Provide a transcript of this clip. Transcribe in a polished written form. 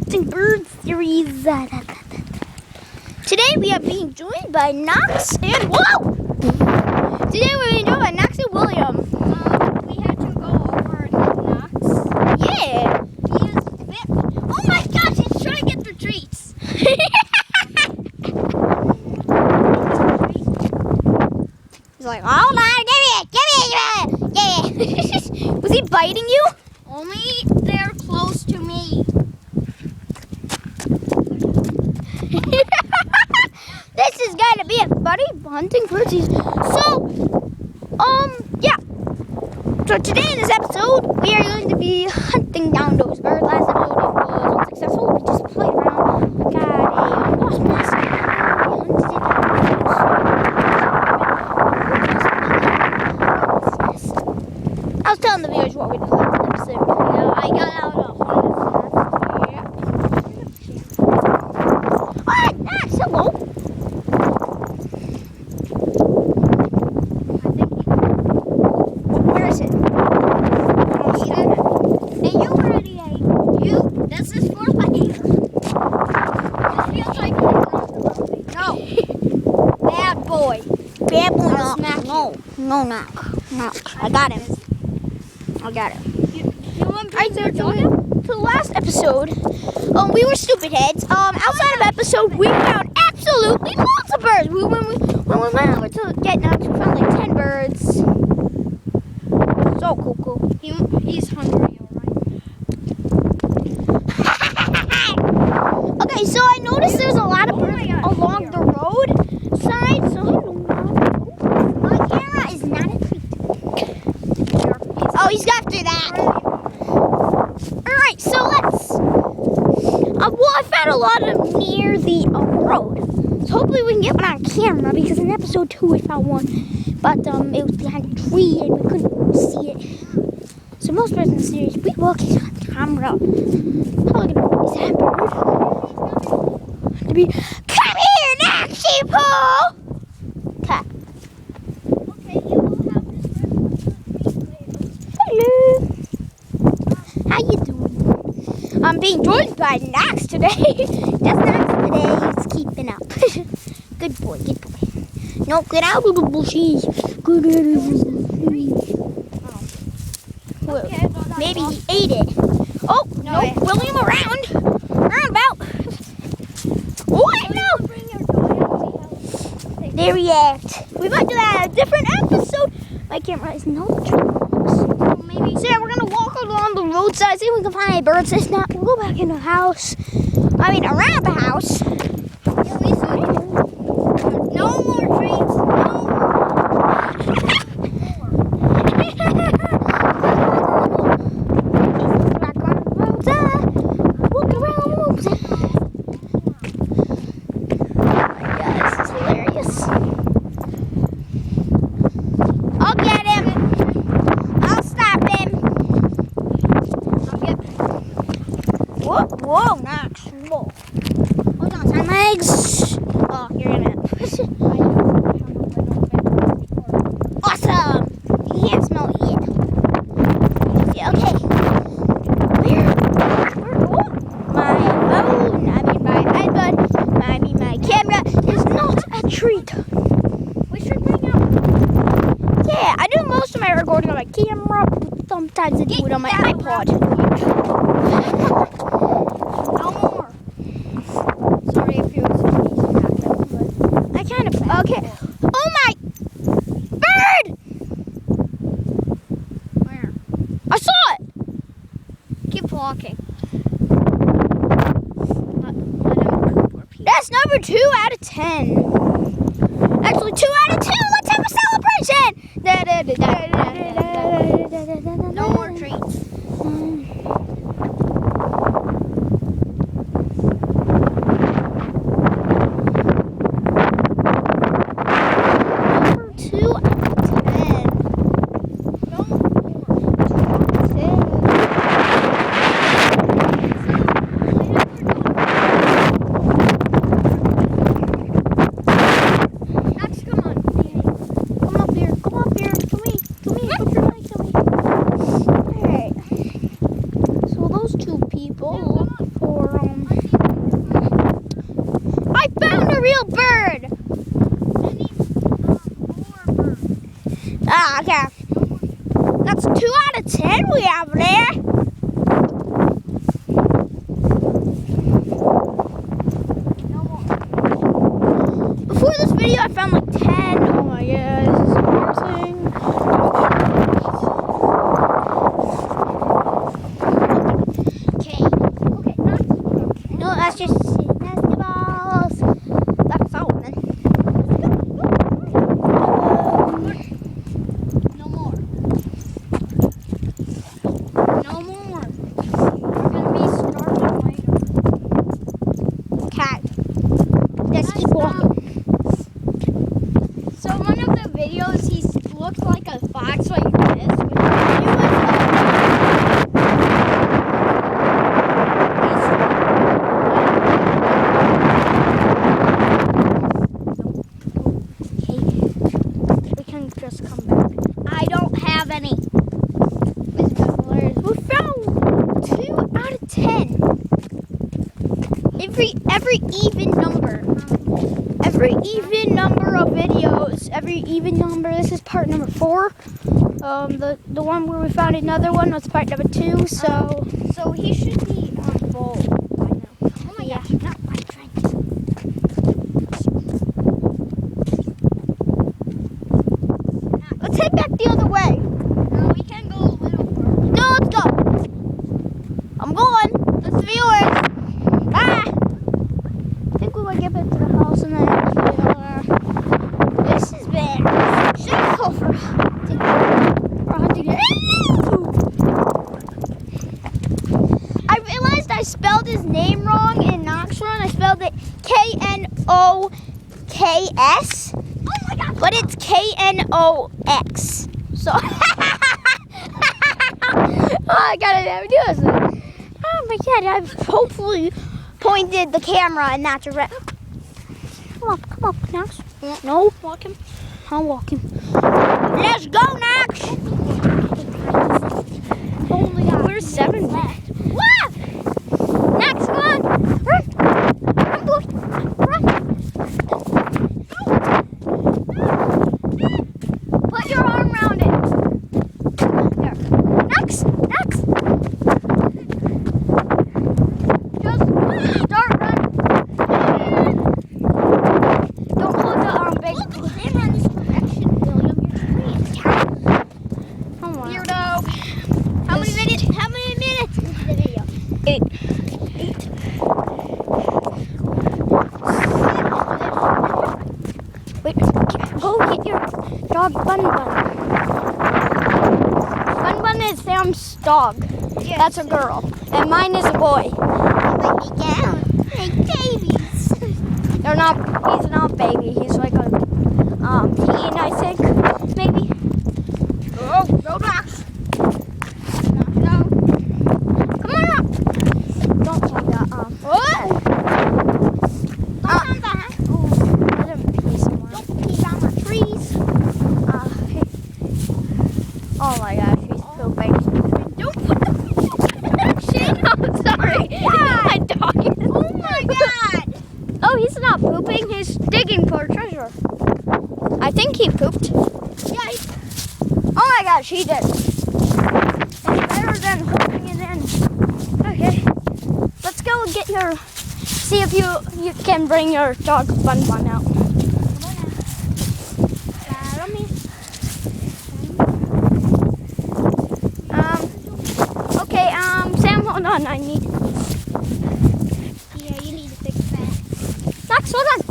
Hunting Bird series. Today we are being joined by Knox and Today we're being joined by Knox and William. We had to go over Knox. Yeah. He is fit. Oh my gosh, he's trying to get the treats. He's like, hold on, give me. Was he biting you? Only they're close to me. This is going to be a funny hunting bird season. Yeah. So today in this episode, we are going to be hunting down those birds. Last episode it was unsuccessful. We just played around, got a wasp nest, we hunted it down. I was telling the viewers what we did last episode. Yeah, I got out a hornet's nest. Yeah. Alright, Max, hello. Where is it? Hey, you already ate. This is for later. This feels like no. Bad boy. Bad boy, I'll no. smack No, I got him. You want to Alright, so to the last episode, we were stupid heads. Outside of episode, we found absolutely lots of birds. When we went over to get Knox, we found like 10 birds. So cool. He's hungry, alright. Okay, so I noticed there's a lot of birds along the road side. So my camera is not a treat. Oh, he's after that. Alright, so let's. I found a lot of them near the road. So hopefully we can get one on camera because in episode 2 we found one. But it was behind a tree and we couldn't see it. So most birds in the series we will get on camera. Probably gonna release that bird. To be, come here, Knoxy Poo! Okay. Okay, you will have this Hello. How you doing? I'm being joined by Knox today. Just Knox today. He's keeping up. Good boy. No, get out of the bushes. Get out of the bushes. Well, Okay, well, that's maybe all. he ate it. Oh, no, wait. William around. Roundabout. Oh, no. Bring your dog out. There he is. We might do that in a different episode. My camera is no true. Maybe. So yeah, we're gonna walk along the roadside, see if we can find any birds. If not, we'll go back in the house. Around the house. No more treats. Walk around the roadside. Oh my God, this is hilarious. I'll get him. I'll stop him. Whoa, Knox. Whoa. Hold on, my legs. Oh, you're gonna. Awesome. You can't smell it yet. Yeah, okay. My phone, my iPod, my camera is not a treat. We should bring out. Yeah, I do most of my recording on my camera, but sometimes I do it on my iPod. No more. Sorry if you're I kind of, okay. Oh my, bird! Where? I saw it. Keep walking. That's number 2 out of 10. Actually, 2 out of 2. Let's have a celebration. No more treats. Number 2 out of 10. No more. Knox, come on. Come up here. Come here. Come here. Put your legs on me. Alright. So those 2 people for real bird. I need more birds. Ah, okay. That's 2 out of 10 we have there. No more. Before this video, I found like 10. Oh my god, this is embarrassing. Okay. Okay, not okay. No, that's just basketballs. That's all then. No more. No more. We're gonna be starving later. Okay. Let's keep walking. So one of the videos, he looked like a fox like this. With We can just come back. I don't have any. We found 2 out of 10. Every even number. Every even number of videos. Every even number. This is part number 4. The one where we found another one was part number 2. So So he should be full by now. Oh my gosh, not my friend. let's head back the other way. No, we can go a little further. No, let's go. I'm going. Let's view it. Ah. I think we will get back to the house and then this is bad. Should I go for hunting? I realized I spelled his name wrong in Knoxrun. I spelled it Knoks, Oh my god. but it's Knox. So I gotta do this. Oh my god! I've hopefully pointed the camera in that direction. Come up, Knox. No, walk him. I'll walk him. Let's go, Knox. Holy god. Where's 7 left? What? Knox, come on. Run. Run, boy. Run. Put your arm around it. There. Knox. Just start running. Don't hold the big. Look, we can run this direction, William. You're Oh, wow. weirdo. How many minutes into the video? 8. Wait, go get your dog Bun Bun. Bun Bun is Sam's dog. Yes. That's a girl. And mine is a boy. Like babies. They're not, he's not baby. He's like a teen, I think. Maybe. Oh, go back. No. Come on up. Don't hold that What? Don't that. let him pee somewhere. Don't pee down my trees. Okay. Oh my gosh, he's pooping. Don't put the Shane, I'm sorry. My dog is. Oh my god. Oh, he's not pooping. He's digging for treasure. I think he pooped. Yeah, Oh my gosh, he did. It's better than holding it in. Okay. Let's go get your. See if you can bring your dog Bun Bun out. Okay, Sam, hold on. I need. yeah, you need to fix that. Knox, hold on.